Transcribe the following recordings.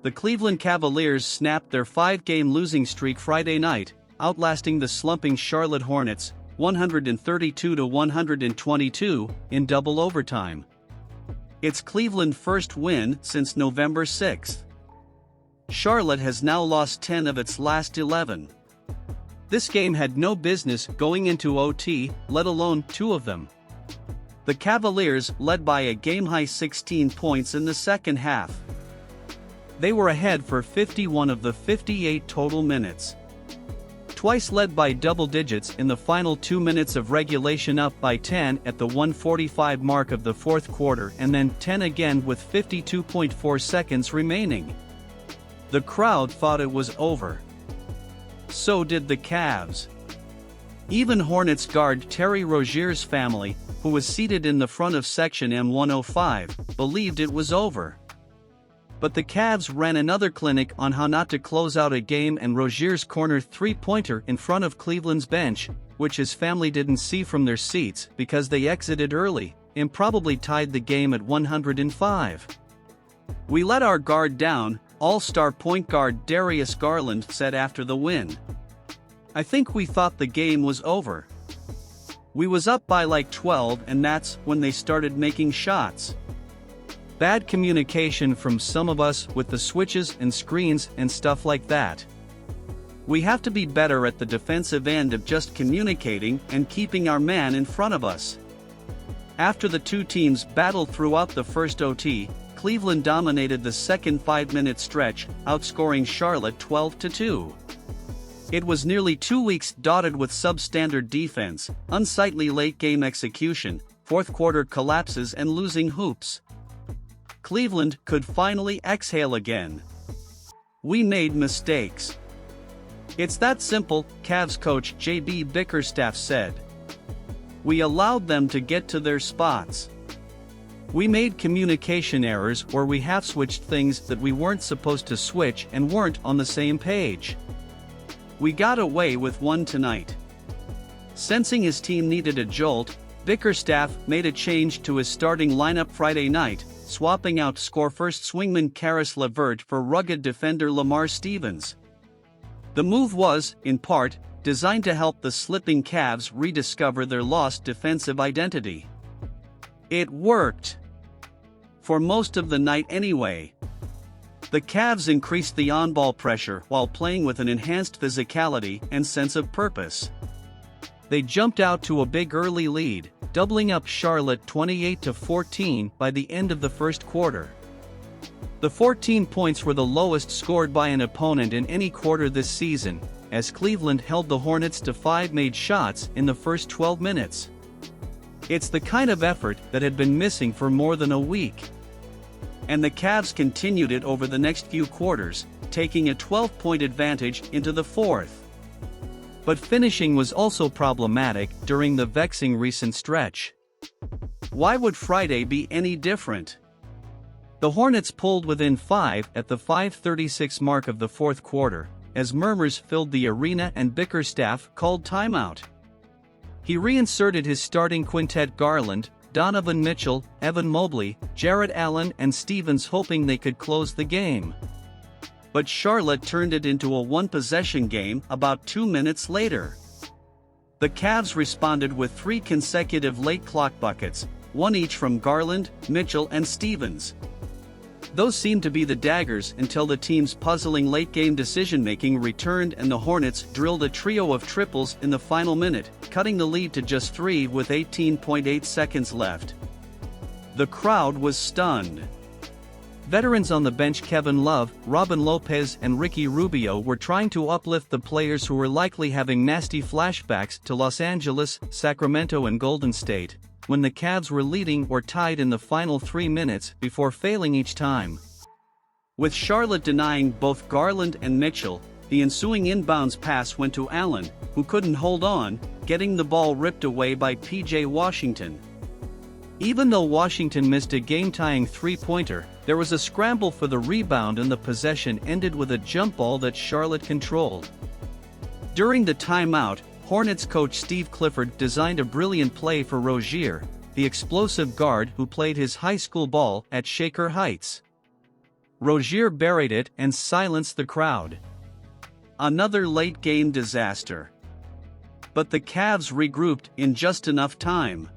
The Cleveland Cavaliers snapped their 5-game losing streak Friday night, outlasting the slumping Charlotte Hornets, 132-122, in double overtime. It's Cleveland's first win since November 6. Charlotte has now lost 10 of its last 11. This game had no business going into OT, let alone 2 of them. The Cavaliers led by a game-high 16 points in the second half. They were ahead for 51 of the 58 total minutes. Twice led by double digits in the final 2 minutes of regulation, up by 10 at the 1:45 mark of the fourth quarter, and then 10 again with 52.4 seconds remaining. The crowd thought it was over. So did the Cavs. Even Hornets guard Terry Rozier's family, who was seated in the front of section M105, believed it was over. But the Cavs ran another clinic on how not to close out a game, and Rozier's corner three-pointer in front of Cleveland's bench, which his family didn't see from their seats because they exited early, improbably tied the game at 105. "We let our guard down," All-Star point guard Darius Garland said after the win. "I think we thought the game was over. We was up by like 12, and that's when they started making shots. Bad communication from some of us with the switches and screens and stuff like that. We have to be better at the defensive end of just communicating and keeping our man in front of us." After the two teams battled throughout the first OT, Cleveland dominated the second 5-minute stretch, outscoring Charlotte 12-2. It was nearly 2 weeks dotted with substandard defense, unsightly late-game execution, fourth-quarter collapses, and losing hoops. Cleveland could finally exhale again. "We made mistakes. It's that simple," Cavs coach J.B. Bickerstaff said. "We allowed them to get to their spots. We made communication errors where we half-switched things that we weren't supposed to switch and weren't on the same page. We got away with one tonight." Sensing his team needed a jolt, Bickerstaff made a change to his starting lineup Friday night, swapping out score-first swingman Karis LeVert for rugged defender Lamar Stevens. The move was, in part, designed to help the slipping Cavs rediscover their lost defensive identity. It worked. For most of the night anyway. The Cavs increased the on-ball pressure while playing with an enhanced physicality and sense of purpose. They jumped out to a big early lead, doubling up Charlotte 28-14 by the end of the first quarter. The 14 points were the lowest scored by an opponent in any quarter this season, as Cleveland held the Hornets to 5 made shots in the first 12 minutes. It's the kind of effort that had been missing for more than a week. And the Cavs continued it over the next few quarters, taking a 12-point advantage into the fourth. But finishing was also problematic during the vexing recent stretch. Why would Friday be any different? The Hornets pulled within 5 at the 5:36 mark of the fourth quarter, as murmurs filled the arena and Bickerstaff called timeout. He reinserted his starting quintet: Garland, Donovan Mitchell, Evan Mobley, Jarrett Allen, and Stevens, hoping they could close the game. But Charlotte turned it into a one-possession game about 2 minutes later. The Cavs responded with 3 consecutive late clock buckets, one each from Garland, Mitchell, and Stevens. Those seemed to be the daggers until the team's puzzling late-game decision-making returned and the Hornets drilled a trio of triples in the final minute, cutting the lead to just 3 with 18.8 seconds left. The crowd was stunned. Veterans on the bench Kevin Love, Robin Lopez, and Ricky Rubio were trying to uplift the players who were likely having nasty flashbacks to Los Angeles, Sacramento, and Golden State, when the Cavs were leading or tied in the final 3 minutes before failing each time. With Charlotte denying both Garland and Mitchell, the ensuing inbounds pass went to Allen, who couldn't hold on, getting the ball ripped away by P.J. Washington. Even though Washington missed a game-tying three-pointer, there was a scramble for the rebound and the possession ended with a jump ball that Charlotte controlled. During the timeout, Hornets coach Steve Clifford designed a brilliant play for Rozier, the explosive guard who played his high school ball at Shaker Heights. Rozier buried it and silenced the crowd. Another late-game disaster. But the Cavs regrouped in just enough time.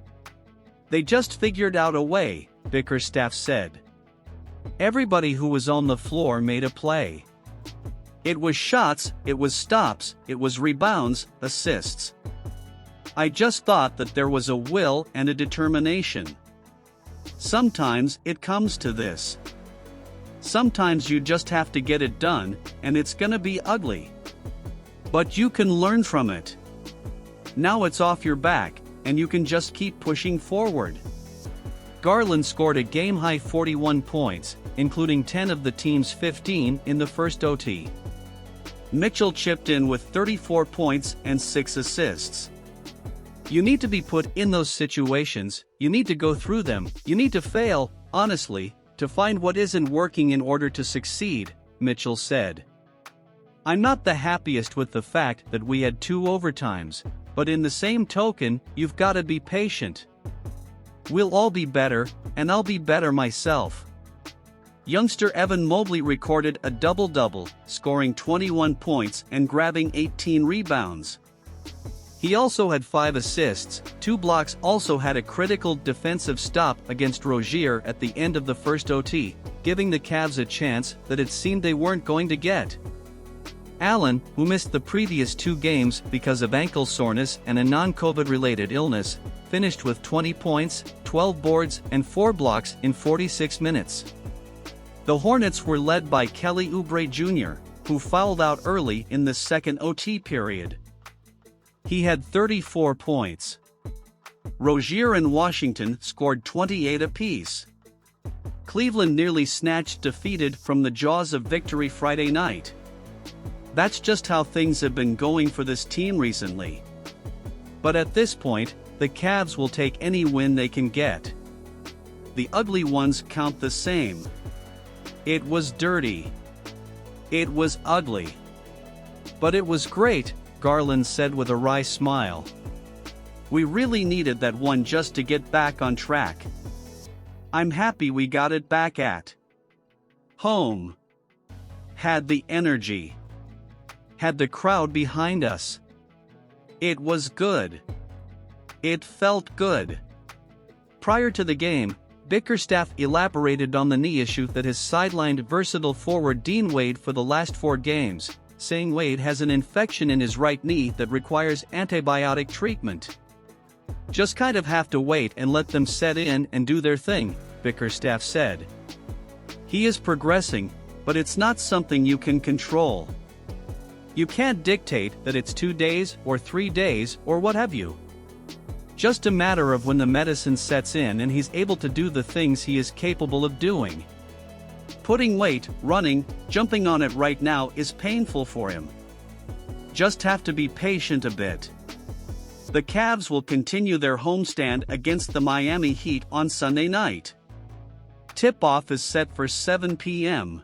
They just figured out a way, Bickerstaff said. Everybody who was on the floor made a play. It was shots, it was stops, it was rebounds, assists. I just thought that there was a will and a determination. Sometimes it comes to this. Sometimes you just have to get it done, and it's gonna be ugly. But you can learn from it. Now it's off your back, and you can just keep pushing forward. Garland scored a game-high 41 points, including 10 of the team's 15 in the first OT. Mitchell chipped in with 34 points and 6 assists. You need to be put in those situations, you need to go through them, you need to fail, honestly, to find what isn't working in order to succeed, Mitchell said. I'm not the happiest with the fact that we had 2 overtimes, but in the same token, you've got to be patient. We'll all be better, and I'll be better myself. Youngster Evan Mobley recorded a double-double, scoring 21 points and grabbing 18 rebounds. He also had 5 assists, 2 blocks. Also had a critical defensive stop against Rozier at the end of the first OT, giving the Cavs a chance that it seemed they weren't going to get. Allen, who missed the previous 2 games because of ankle soreness and a non-COVID-related illness, finished with 20 points, 12 boards, and 4 blocks in 46 minutes. The Hornets were led by Kelly Oubre Jr., who fouled out early in the second OT period. He had 34 points. Rozier and Washington scored 28 apiece. Cleveland nearly snatched defeat from the jaws of victory Friday night. That's just how things have been going for this team recently. But at this point, the Cavs will take any win they can get. The ugly ones count the same. It was dirty. It was ugly. But it was great, Garland said with a wry smile. We really needed that one just to get back on track. I'm happy we got it back at home. Had the energy. Had the crowd behind us. It was good. It felt good. Prior to the game, Bickerstaff elaborated on the knee issue that has sidelined versatile forward Dean Wade for the last 4 games, saying Wade has an infection in his right knee that requires antibiotic treatment. Just kind of have to wait and let them set in and do their thing, Bickerstaff said. He is progressing, but it's not something you can control. You can't dictate that it's 2 days or 3 days or what have you. Just a matter of when the medicine sets in and he's able to do the things he is capable of doing. Putting weight, running, jumping on it right now is painful for him. Just have to be patient a bit. The Cavs will continue their homestand against the Miami Heat on Sunday night. Tip-off is set for 7 p.m.